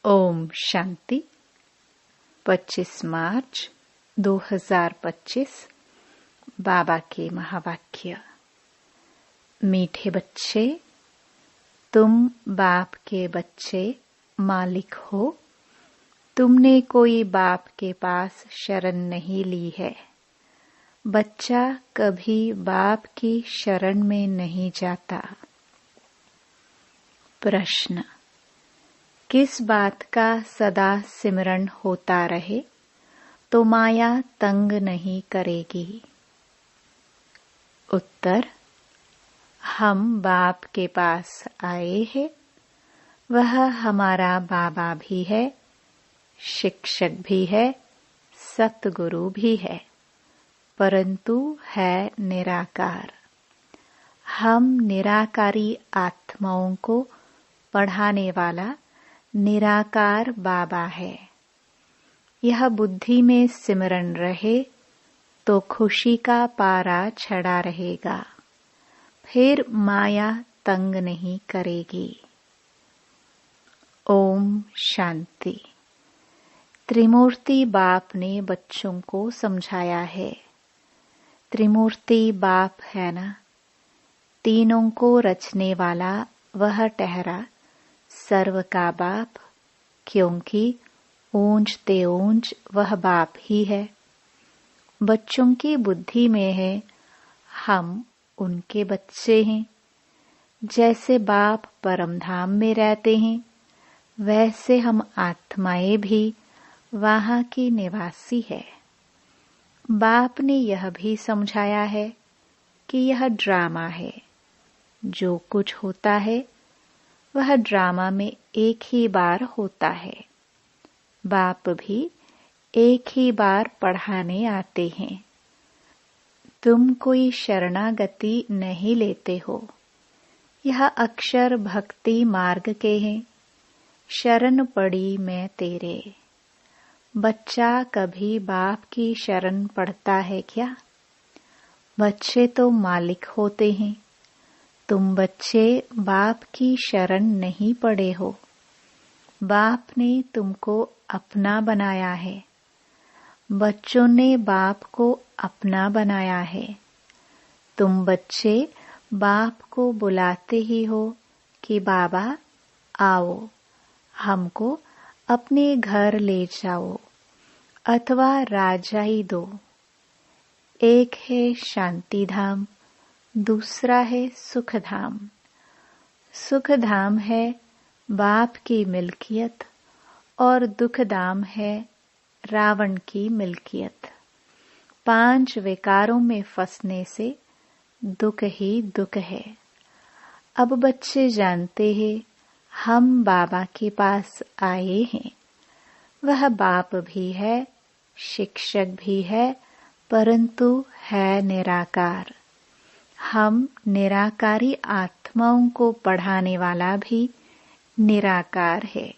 ओम शांति। 25 मार्च 2025 बाबा के महावाक्य। मीठे बच्चे, तुम बाप के बच्चे मालिक हो। तुमने कोई बाप के पास शरण नहीं ली है। बच्चा कभी बाप की शरण में नहीं जाता। प्रश्न, किस बात का सदा सिमरण होता रहे तो माया तंग नहीं करेगी? उत्तर, हम बाप के पास आए हैं। वह हमारा बाबा भी है, शिक्षक भी है, सतगुरु भी है, परंतु है निराकार। हम निराकारी आत्माओं को पढ़ाने वाला निराकार बाबा है। यह बुद्धि में सिमरण रहे तो खुशी का पारा चढ़ा रहेगा, फिर माया तंग नहीं करेगी। ओम शांति। त्रिमूर्ति बाप ने बच्चों को समझाया है। त्रिमूर्ति बाप है ना, तीनों को रचने वाला वह ठहरा सर्व का बाप, क्योंकि ऊंच ते ऊंच वह बाप ही है। बच्चों की बुद्धि में है हम उनके बच्चे हैं। जैसे बाप परमधाम में रहते हैं, वैसे हम आत्माएं भी वहां की निवासी है। बाप ने यह भी समझाया है कि यह ड्रामा है। जो कुछ होता है वह ड्रामा में एक ही बार होता है। बाप भी एक ही बार पढ़ाने आते हैं। तुम कोई शरणागति नहीं लेते हो। यह अक्षर भक्ति मार्ग के हैं। शरण पड़ी मैं तेरे। बच्चा कभी बाप की शरण पड़ता है क्या? बच्चे तो मालिक होते हैं। तुम बच्चे बाप की शरण नहीं पड़े हो। बाप ने तुमको अपना बनाया है। बच्चों ने बाप को अपना बनाया है। तुम बच्चे बाप को बुलाते ही हो कि बाबा आओ, हमको अपने घर ले जाओ अथवा राजाई दो। एक है शांति धाम, दूसरा है सुख धाम। सुख धाम है बाप की मिल्कियत और दुख धाम है रावण की मिल्कियत। 5 विकारों में फंसने से दुख ही दुख है। अब बच्चे जानते हैं हम बाबा के पास आए हैं। वह बाप भी है, शिक्षक भी है, परंतु है निराकार। हम निराकारी आत्माओं को पढ़ाने वाला भी निराकार है।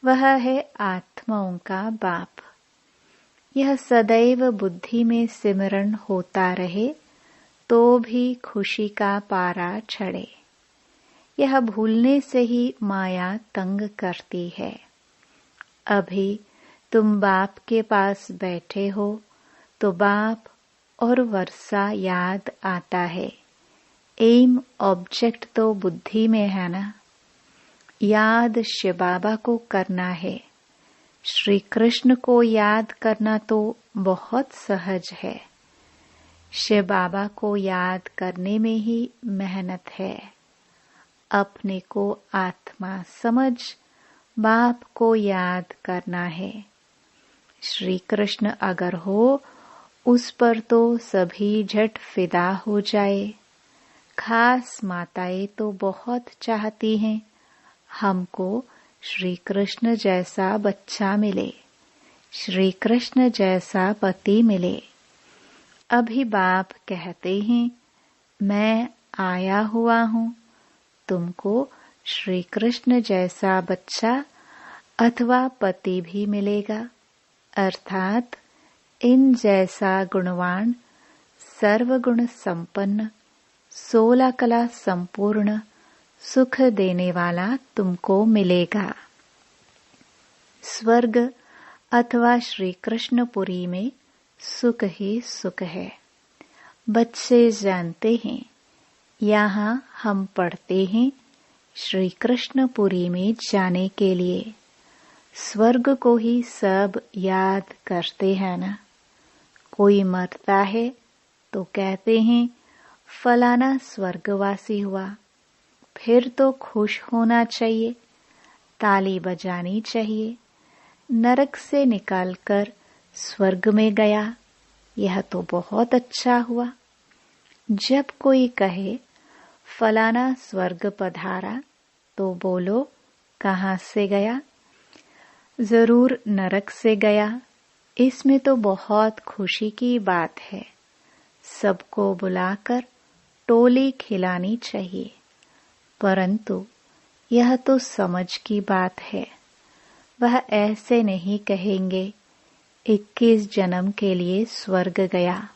वह है आत्माओं का बाप। यह सदैव बुद्धि में सिमरण होता रहे तो भी खुशी का पारा चढ़े। यह भूलने से ही माया तंग करती है। अभी तुम बाप के पास बैठे हो तो बाप और वर्षा याद आता है। एम ऑब्जेक्ट तो बुद्धि में है ना। याद शिव बाबा को करना है। श्री कृष्ण को याद करना तो बहुत सहज है। शिव बाबा को याद करने में ही मेहनत है। अपने को आत्मा समझ बाप को याद करना है। श्री कृष्ण अगर हो उस पर तो सभी झट फिदा हो जाए। खास माताएं तो बहुत चाहती हैं हमको श्री कृष्ण जैसा बच्चा मिले, श्री कृष्ण जैसा पति मिले। अभी बाप कहते हैं मैं आया हुआ हूँ, तुमको श्री कृष्ण जैसा बच्चा अथवा पति भी मिलेगा, अर्थात इन जैसा गुणवान, सर्वगुण संपन्न, 16 कला संपूर्ण, सुख देने वाला तुमको मिलेगा। स्वर्ग अथवा श्री कृष्णपुरी में सुख ही सुख है। बच्चे जानते हैं, यहाँ हम पढ़ते हैं श्री कृष्णपुरी में जाने के लिए। स्वर्ग को ही सब याद करते हैं ना। कोई मरता है तो कहते हैं फलाना स्वर्गवासी हुआ। फिर तो खुश होना चाहिए, ताली बजानी चाहिए। नरक से निकालकर स्वर्ग में गया, यह तो बहुत अच्छा हुआ। जब कोई कहे फलाना स्वर्ग पधारा तो बोलो कहाँ से गया? जरूर नरक से गया। इसमें तो बहुत खुशी की बात है। सबको बुलाकर टोली खिलानी चाहिए। परंतु यह तो समझ की बात है। वह ऐसे नहीं कहेंगे 21 जन्म के लिए स्वर्ग गया।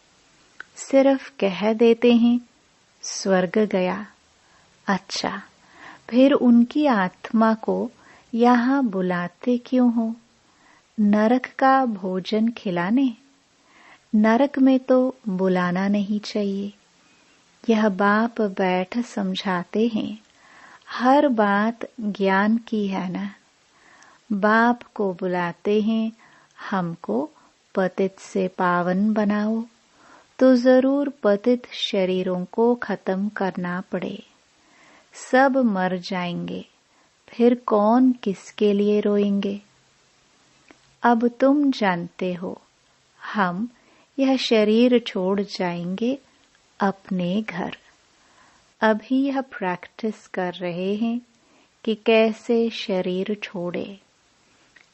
सिर्फ कह देते हैं स्वर्ग गया। अच्छा, फिर उनकी आत्मा को यहाँ बुलाते क्यों हो? नरक का भोजन खिलाने? नरक में तो बुलाना नहीं चाहिए। यह बाप बैठ समझाते हैं। हर बात ज्ञान की है ना। बाप को बुलाते हैं, हमको पतित से पावन बनाओ, तो जरूर पतित शरीरों को खत्म करना पड़े। सब मर जाएंगे, फिर कौन किसके लिए रोएंगे? अब तुम जानते हो, हम यह शरीर छोड़ जाएंगे अपने घर। अभी यह प्रैक्टिस कर रहे हैं कि कैसे शरीर छोड़े।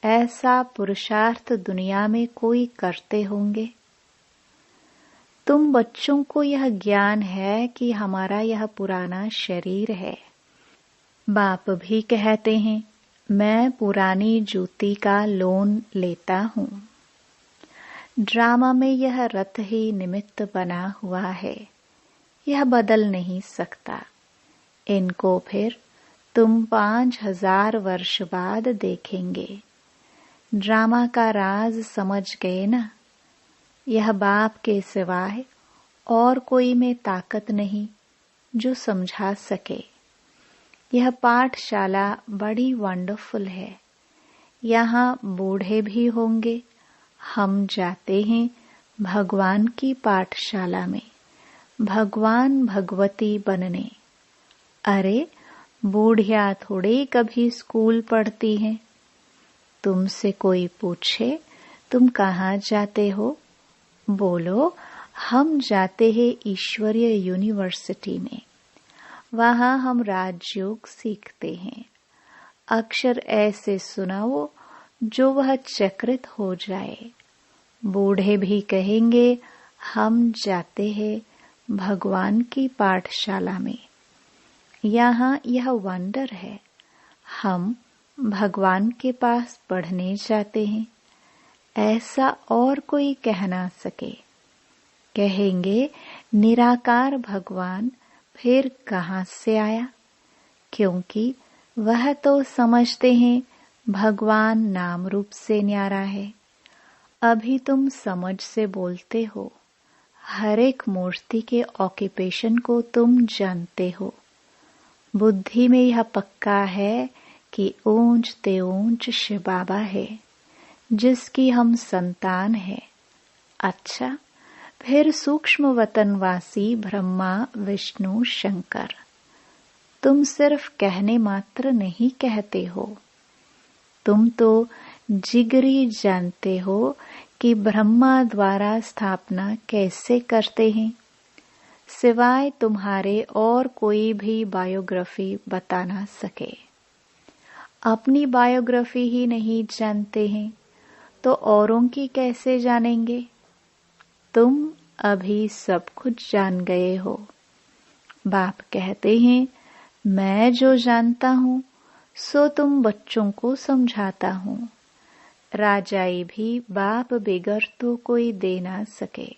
ऐसा पुरुषार्थ दुनिया में कोई करते होंगे? तुम बच्चों को यह ज्ञान है कि हमारा यह पुराना शरीर है। बाप भी कहते हैं मैं पुरानी जूती का लोन लेता हूँ। ड्रामा में यह रथ ही निमित्त बना हुआ है, यह बदल नहीं सकता। इनको फिर तुम 5000 वर्ष बाद देखेंगे। ड्रामा का राज समझ गए ना? यह बाप के सिवाय और कोई में ताकत नहीं जो समझा सके। यह पाठशाला बड़ी वंडरफुल है। यहाँ बूढ़े भी होंगे। हम जाते हैं भगवान की पाठशाला में, भगवान भगवती बनने। अरे बूढ़िया थोड़े कभी स्कूल पढ़ती हैं। तुमसे कोई पूछे तुम कहाँ जाते हो? बोलो हम जाते हैं ईश्वरीय यूनिवर्सिटी में। वहाँ हम राजयोग सीखते हैं। अक्षर ऐसे सुनाओ जो वह चक्रित हो जाए। बूढ़े भी कहेंगे हम जाते हैं भगवान की पाठशाला में। यहाँ यह वंडर है। हम भगवान के पास पढ़ने जाते हैं। ऐसा और कोई कह ना सके। कहेंगे निराकार भगवान फिर कहाँ से आया? क्योंकि वह तो समझते हैं भगवान नाम रूप से न्यारा है। अभी तुम समझ से बोलते हो। हर एक मूर्ति के ऑक्यूपेशन को तुम जानते हो। बुद्धि में यह पक्का है कि ऊंच ते ऊंच शिव बाबा है, जिसकी हम संतान है। अच्छा, फिर सूक्ष्म वतनवासी ब्रह्मा विष्णु शंकर। तुम सिर्फ कहने मात्र नहीं कहते हो। तुम तो जिगरी जानते हो कि ब्रह्मा द्वारा स्थापना कैसे करते हैं। सिवाय तुम्हारे और कोई भी बायोग्राफी बता ना सके। अपनी बायोग्राफी ही नहीं जानते हैं तो औरों की कैसे जानेंगे? तुम अभी सब कुछ जान गए हो। बाप कहते हैं मैं जो जानता हूँ सो तुम बच्चों को समझाता हूँ। राजाई भी बाप बिगर तो कोई दे ना सके।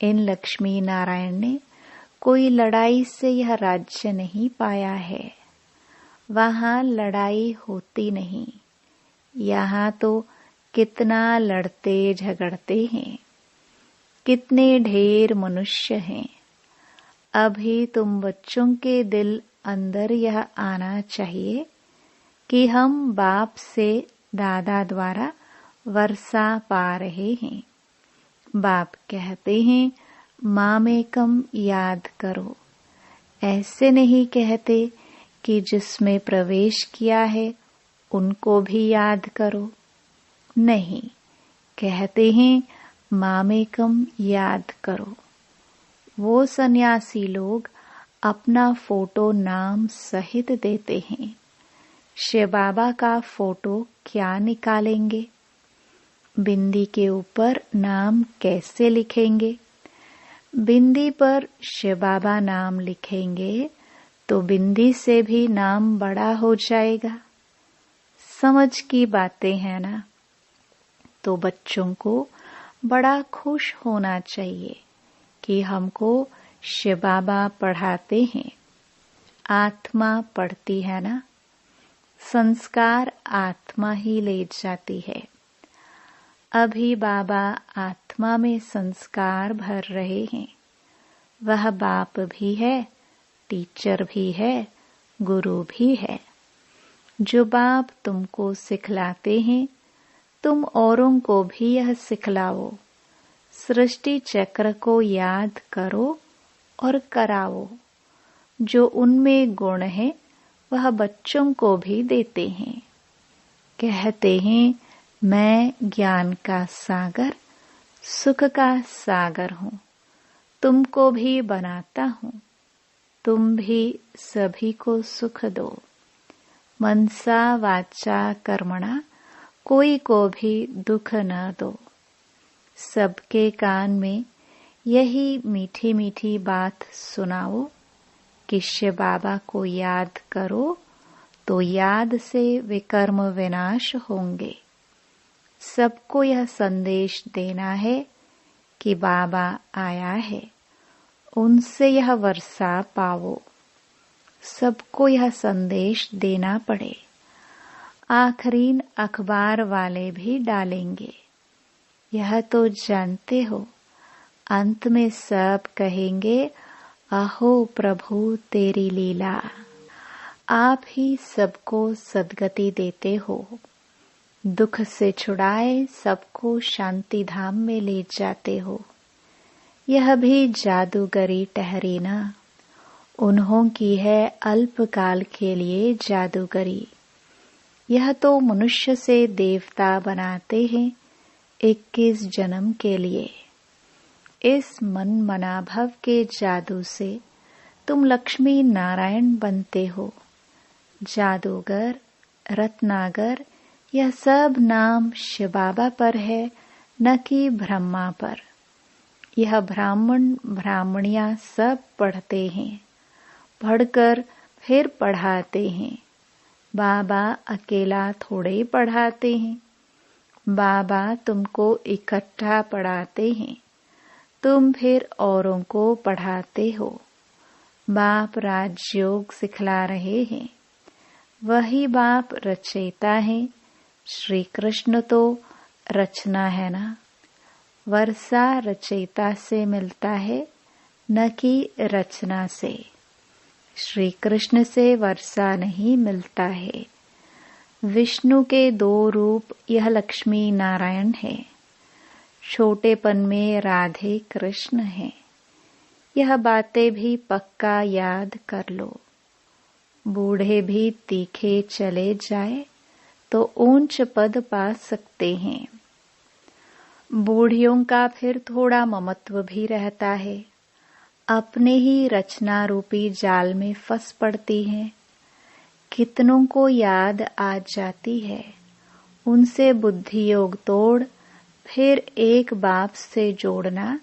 इन लक्ष्मी नारायण ने कोई लड़ाई से यह राज्य नहीं पाया है। वहाँ लड़ाई होती नहीं, यहाँ तो कितना लड़ते झगड़ते हैं, कितने ढेर मनुष्य हैं। अभी तुम बच्चों के दिल अंदर यह आना चाहिए कि हम बाप से दादा द्वारा वर्षा पा रहे हैं। बाप कहते हैं मामेकम याद करो। ऐसे नहीं कहते कि जिसमें प्रवेश किया है उनको भी याद करो। नहीं, कहते हैं मामेकम याद करो। वो सन्यासी लोग अपना फोटो नाम सहित देते हैं। शिव बाबा का फोटो क्या निकालेंगे? बिंदी के ऊपर नाम कैसे लिखेंगे? बिंदी पर शिव बाबा नाम लिखेंगे तो बिंदी से भी नाम बड़ा हो जाएगा। समझ की बातें हैं ना। तो बच्चों को बड़ा खुश होना चाहिए कि हमको शिव बाबा पढ़ाते हैं। आत्मा पढ़ती है ना। संस्कार आत्मा ही ले जाती है। अभी बाबा आत्मा में संस्कार भर रहे हैं। वह बाप भी है, टीचर भी है, गुरु भी है। जो बाप तुमको सिखलाते हैं, तुम औरों को भी यह सिखलाओ। सृष्टि चक्र को याद करो और कराओ। जो उनमें गुण है वह बच्चों को भी देते हैं। कहते हैं मैं ज्ञान का सागर, सुख का सागर हूँ। तुमको भी बनाता हूँ। तुम भी सभी को सुख दो। मनसा वाचा कर्मणा कोई को भी दुख न दो। सबके कान में यही मीठी मीठी बात सुनाओ कि शिव बाबा को याद करो तो याद से विकर्म विनाश होंगे। सबको यह संदेश देना है कि बाबा आया है, उनसे यह वर्षा पाओ। सबको यह संदेश देना पड़े। आखरीन अखबार वाले भी डालेंगे। यह तो जानते हो। अंत में सब कहेंगे अहो प्रभु तेरी लीला। आप ही सबको सद्गति देते हो। दुख से छुड़ाए सबको शांति धाम में ले जाते हो। यह भी जादूगरी ठहरी ना। उन्हों की है अल्पकाल के लिए जादूगरी। यह तो मनुष्य से देवता बनाते हैं 21 जन्म के लिए। इस मन मनाभव के जादू से तुम लक्ष्मी नारायण बनते हो। जादूगर, रत्नागर, यह सब नाम शिव बाबा पर है, न कि ब्रह्मा पर। यह ब्राह्मण ब्राह्मणियां सब पढ़ते हैं, पढ़कर फिर पढ़ाते हैं। बाबा अकेला थोड़े पढ़ाते हैं। बाबा तुमको इकट्ठा पढ़ाते हैं, तुम फिर औरों को पढ़ाते हो। बाप राजयोग सिखला रहे हैं। वही बाप रचयिता है। श्री कृष्ण तो रचना है ना। वर्षा रचयिता से मिलता है, न कि रचना से। श्री कृष्ण से वर्षा नहीं मिलता है। विष्णु के 2 रूप यह लक्ष्मी नारायण है। छोटेपन में राधे कृष्ण है। यह बातें भी पक्का याद कर लो। बूढ़े भी तीखे चले जाए तो ऊंच पद पा सकते हैं। बूढ़ियों का फिर थोड़ा ममत्व भी रहता है। अपने ही रचना रूपी जाल में फंस पड़ती हैं। कितनों को याद आ जाती है। उनसे बुद्धि योग तोड़ फिर एक बाप से जोड़ना,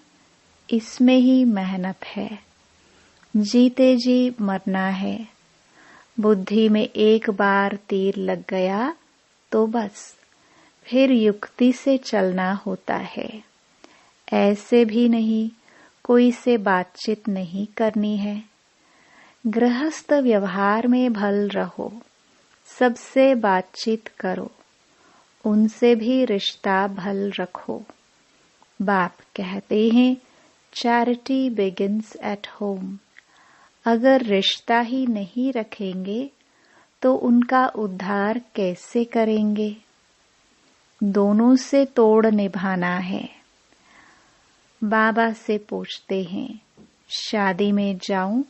इसमें ही मेहनत है। जीते जी मरना है। बुद्धि में एक बार तीर लग गया तो बस फिर युक्ति से चलना होता है। ऐसे भी नहीं कोई से बातचीत नहीं करनी है। गृहस्थ व्यवहार में भल रहो। सबसे बातचीत करो। उनसे भी रिश्ता भल रखो। बाप कहते हैं चैरिटी बिगिंस एट होम। अगर रिश्ता ही नहीं रखेंगे तो उनका उद्धार कैसे करेंगे? दोनों से तोड़ निभाना है। बाबा से पूछते हैं शादी में जाऊं?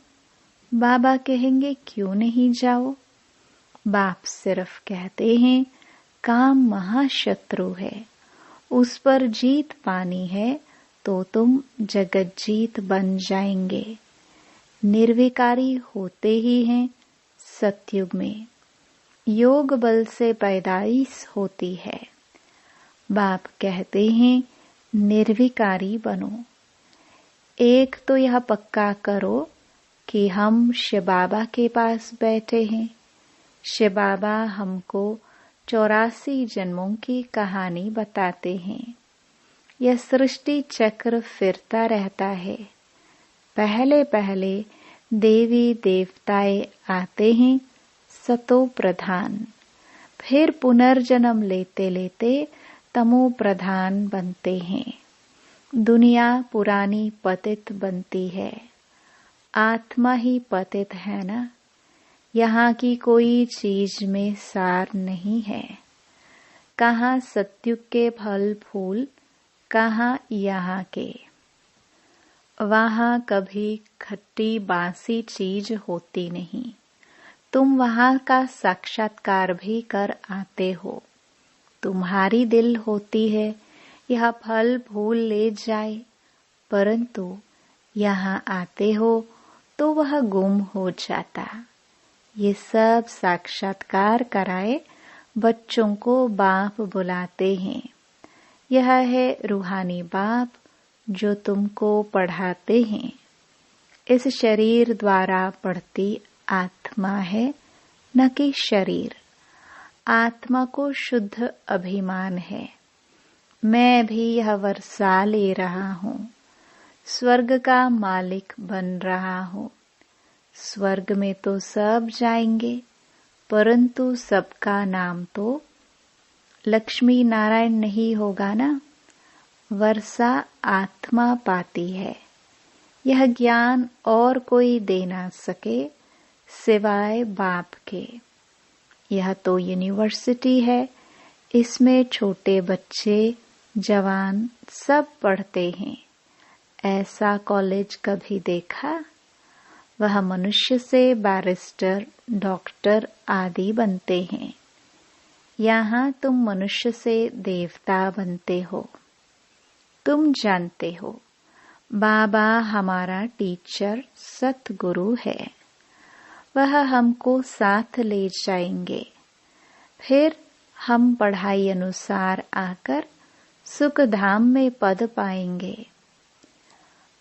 बाबा कहेंगे क्यों नहीं जाओ? बाप सिर्फ कहते हैं काम महाशत्रु है, उस पर जीत पानी है तो तुम जगत जीत बन जाएंगे। निर्विकारी होते ही हैं सतयुग में, योग बल से पैदाइश होती है। बाप कहते हैं निर्विकारी बनो। एक तो यह पक्का करो कि हम शिव बाबा के पास बैठे हैं। शिव बाबा हमको 84 जन्मों की कहानी बताते हैं। यह सृष्टि चक्र फिरता रहता है। पहले पहले देवी देवताएं आते हैं सतो प्रधान, फिर पुनर्जन्म लेते लेते तमो प्रधान बनते हैं। दुनिया पुरानी पतित बनती है। आत्मा ही पतित है ना। यहाँ की कोई चीज में सार नहीं है। कहाँ सत्युग के फल फूल, कहाँ यहाँ के। वहाँ कभी खट्टी बासी चीज होती नहीं। तुम वहाँ का साक्षात्कार भी कर आते हो। तुम्हारी दिल होती है यह फल फूल ले जाए, परंतु यहाँ आते हो तो वह गुम हो जाता। ये सब साक्षात्कार कराए बच्चों को बाप बुलाते हैं। यह है रूहानी बाप जो तुमको पढ़ाते हैं। इस शरीर द्वारा पढ़ती आत्मा है, न कि शरीर। आत्मा को शुद्ध अभिमान है। मैं भी यह वर्षा ले रहा हूँ, स्वर्ग का मालिक बन रहा हूँ। स्वर्ग में तो सब जाएंगे, परंतु सबका नाम तो लक्ष्मी नारायण नहीं होगा ना। वर्षा आत्मा पाती है। यह ज्ञान और कोई दे ना सके सिवाय बाप के। यह तो यूनिवर्सिटी है। इसमें छोटे बच्चे जवान सब पढ़ते हैं। ऐसा कॉलेज कभी देखा? वह मनुष्य से बैरिस्टर, डॉक्टर आदि बनते हैं। यहाँ तुम मनुष्य से देवता बनते हो। तुम जानते हो बाबा हमारा टीचर सतगुरु है। वह हमको साथ ले जाएंगे। फिर हम पढ़ाई अनुसार आकर सुख धाम में पद पाएंगे।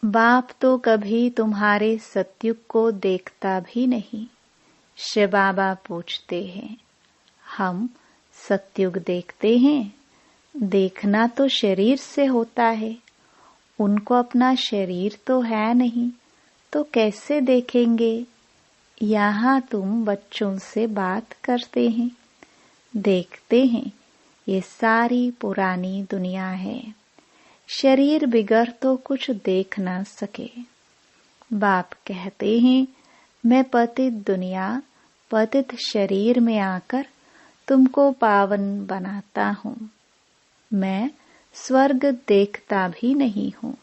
बाप तो कभी तुम्हारे सतयुग को देखता भी नहीं। शिव बाबा पूछते हैं, हम सतयुग देखते हैं? देखना तो शरीर से होता है। उनको अपना शरीर तो है नहीं, तो कैसे देखेंगे? यहाँ तुम बच्चों से बात करते हैं, देखते हैं ये सारी पुरानी दुनिया है। शरीर बिगर तो कुछ देख ना सके। बाप कहते हैं मैं पतित दुनिया, पतित शरीर में आकर तुमको पावन बनाता हूँ। मैं स्वर्ग देखता भी नहीं हूँ।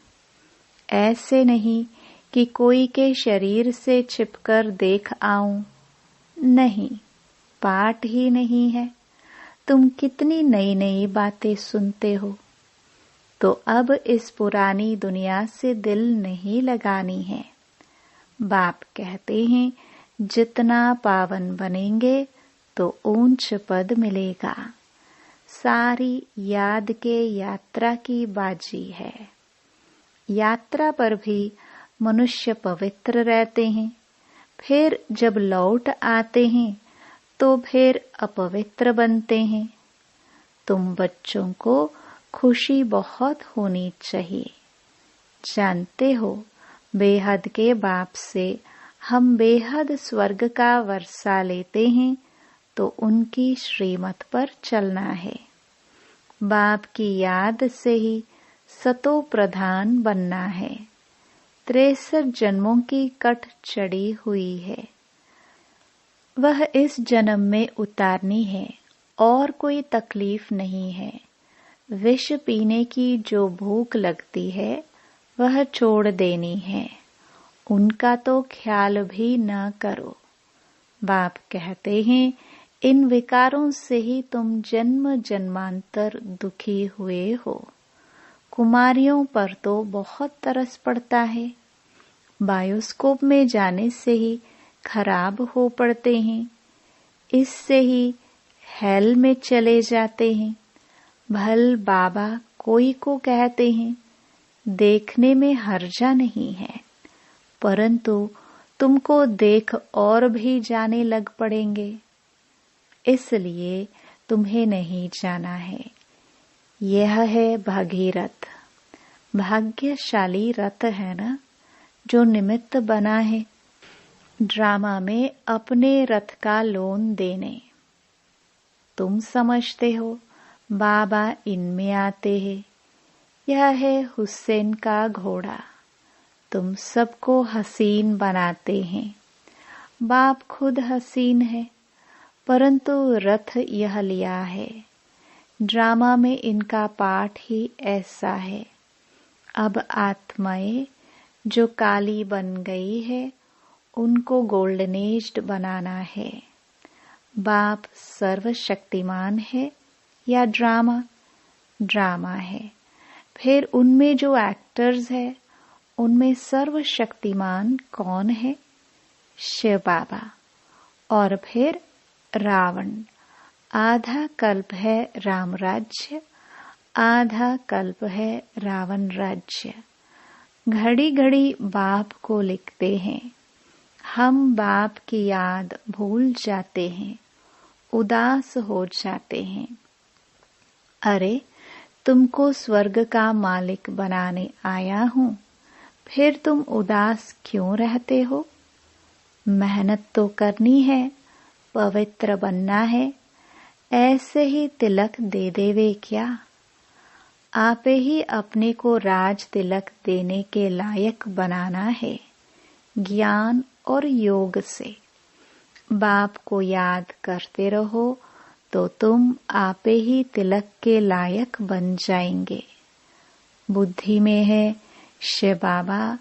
ऐसे नहीं कि कोई के शरीर से छिपकर देख आऊं। नहीं, पाठ ही नहीं है। तुम कितनी नई नई बातें सुनते हो। तो अब इस पुरानी दुनिया से दिल नहीं लगानी है। बाप कहते हैं जितना पावन बनेंगे तो ऊंच पद मिलेगा। सारी याद के यात्रा की बाजी है। यात्रा पर भी मनुष्य पवित्र रहते हैं, फिर जब लौट आते हैं तो फिर अपवित्र बनते हैं। तुम बच्चों को खुशी बहुत होनी चाहिए। जानते हो बेहद के बाप से हम बेहद स्वर्ग का वर्षा लेते हैं, तो उनकी श्रीमत पर चलना है। बाप की याद से ही सतो प्रधान बनना है। 63 जन्मों की कट चढ़ी हुई है, वह इस जन्म में उतारनी है और कोई तकलीफ नहीं है। विष पीने की जो भूख लगती है वह छोड़ देनी है, उनका तो ख्याल भी न करो। बाप कहते हैं इन विकारों से ही तुम जन्म जन्मांतर दुखी हुए हो। कुमारियों पर तो बहुत तरस पड़ता है, बायोस्कोप में जाने से ही खराब हो पड़ते हैं, इससे ही हेल में चले जाते हैं। भल बाबा कोई को कहते हैं देखने में हर्जा नहीं है, परंतु तुमको देख और भी जाने लग पड़ेंगे, इसलिए तुम्हें नहीं जाना है। यह है भागीरथ, भाग्यशाली रथ है ना, जो निमित्त बना है ड्रामा में अपने रथ का लोन देने। तुम समझते हो बाबा इनमें आते हैं, यह है हुसैन का घोड़ा, तुम सबको हसीन बनाते हैं। बाप खुद हसीन है, परंतु रथ यह लिया है। ड्रामा में इनका पाठ ही ऐसा है। अब आत्माएं जो काली बन गई है उनको गोल्डनेज्ड बनाना है। बाप सर्वशक्तिमान है या ड्रामा? ड्रामा है। फिर उनमें जो एक्टर्स है उनमें सर्वशक्तिमान कौन है? शिव बाबा। और फिर रावण। आधा कल्प है राम राज्य, आधा कल्प है रावण राज्य। घड़ी घड़ी बाप को लिखते हैं, हम बाप की याद भूल जाते हैं, उदास हो जाते हैं। अरे तुमको स्वर्ग का मालिक बनाने आया हूँ, फिर तुम उदास क्यों रहते हो? मेहनत तो करनी है, पवित्र बनना है, ऐसे ही तिलक दे देवे क्या? आप ही अपने को राज तिलक देने के लायक बनाना है, ज्ञान और योग से। बाप को याद करते रहो तो तुम आप ही तिलक के लायक बन जाएंगे। बुद्धि में है शिव बाबा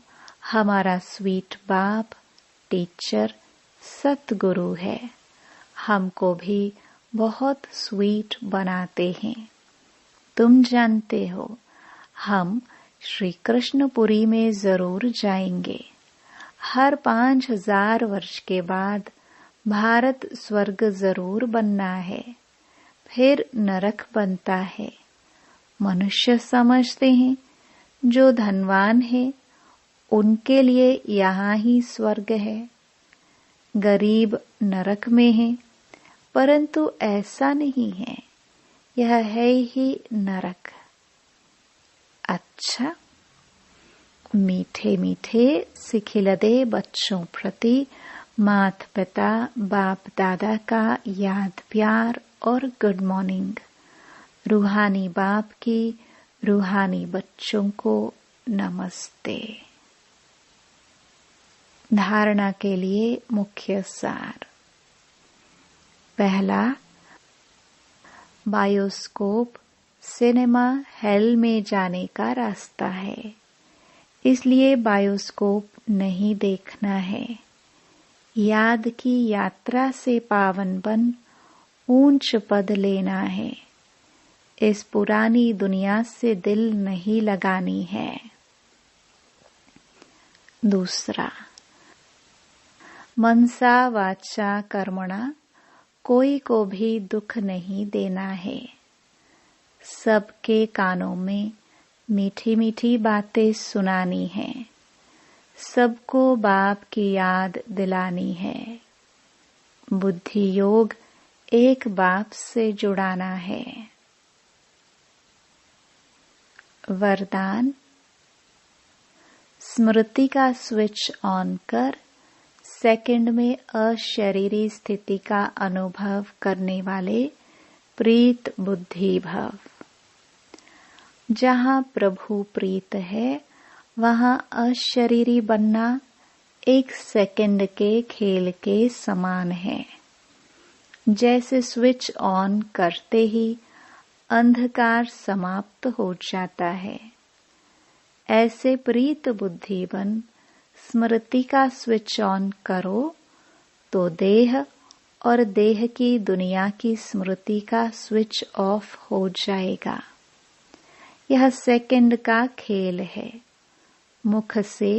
हमारा स्वीट बाप, टीचर, सतगुरु है, हमको भी बहुत स्वीट बनाते हैं। तुम जानते हो हम श्री कृष्णपुरी में जरूर जाएंगे। हर 5000 वर्ष के बाद भारत स्वर्ग जरूर बनना है, फिर नरक बनता है। मनुष्य समझते हैं जो धनवान है उनके लिए यहाँ ही स्वर्ग है, गरीब नरक में है, परंतु ऐसा नहीं है, यह है ही नरक। अच्छा, मीठे मीठे सिखिलदे बच्चों प्रति माता पिता बाप दादा का याद प्यार और गुड मॉर्निंग। रूहानी बाप की रूहानी बच्चों को नमस्ते। धारणा के लिए मुख्य सार। पहला, बायोस्कोप सिनेमा हेल में जाने का रास्ता है, इसलिए बायोस्कोप नहीं देखना है। याद की यात्रा से पावन बन ऊंच पद लेना है। इस पुरानी दुनिया से दिल नहीं लगानी है। दूसरा, मनसा वाचा कर्मणा कोई को भी दुख नहीं देना है। सबके कानों में मीठी मीठी बातें सुनानी है, सबको बाप की याद दिलानी है। बुद्धि योग एक बाप से जुड़ाना है। वरदान, स्मृति का स्विच ऑन कर सेकंड में अशरीरी स्थिति का अनुभव करने वाले प्रीत बुद्धि भव। जहाँ प्रभु प्रीत है वहाँ अशरीरी बनना 1 सेकंड के खेल के समान है। जैसे स्विच ऑन करते ही अंधकार समाप्त हो जाता है, ऐसे प्रीत बुद्धि बन स्मृति का स्विच ऑन करो तो देह और देह की दुनिया की स्मृति का स्विच ऑफ हो जाएगा। यह सेकंड का खेल है। मुख से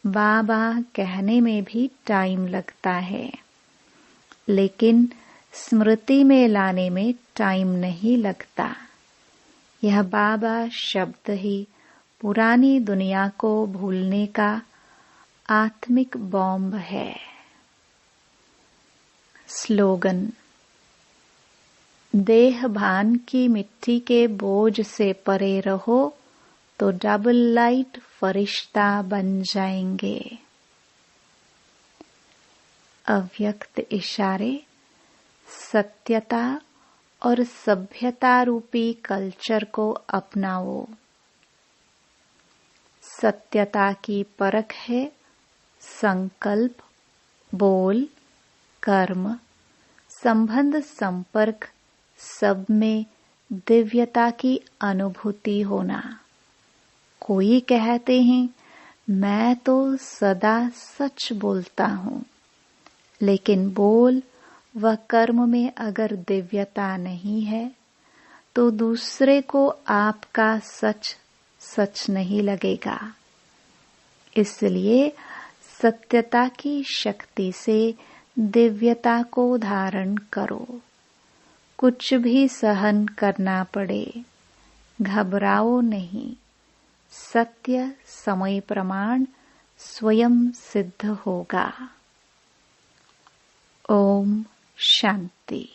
बाबा कहने में भी टाइम लगता है, लेकिन स्मृति में लाने में टाइम नहीं लगता। यह बाबा शब्द ही पुरानी दुनिया को भूलने का आत्मिक बॉम्ब है। स्लोगन: देह भान की मिट्टी के बोझ से परे रहो तो डबल लाइट फरिश्ता बन जाएंगे। अव्यक्त इशारे: सत्यता और सभ्यता रूपी कल्चर को अपनाओ। सत्यता की परख है संकल्प, बोल, कर्म, संबंध, संपर्क सब में दिव्यता की अनुभूति होना। कोई कहते हैं मैं तो सदा सच बोलता हूँ, लेकिन बोल व कर्म में अगर दिव्यता नहीं है तो दूसरे को आपका सच सच नहीं लगेगा। इसलिए सत्यता की शक्ति से दिव्यता को धारण करो। कुछ भी सहन करना पड़े, घबराओ नहीं। सत्य समय प्रमाण स्वयं सिद्ध होगा। ओम शांति।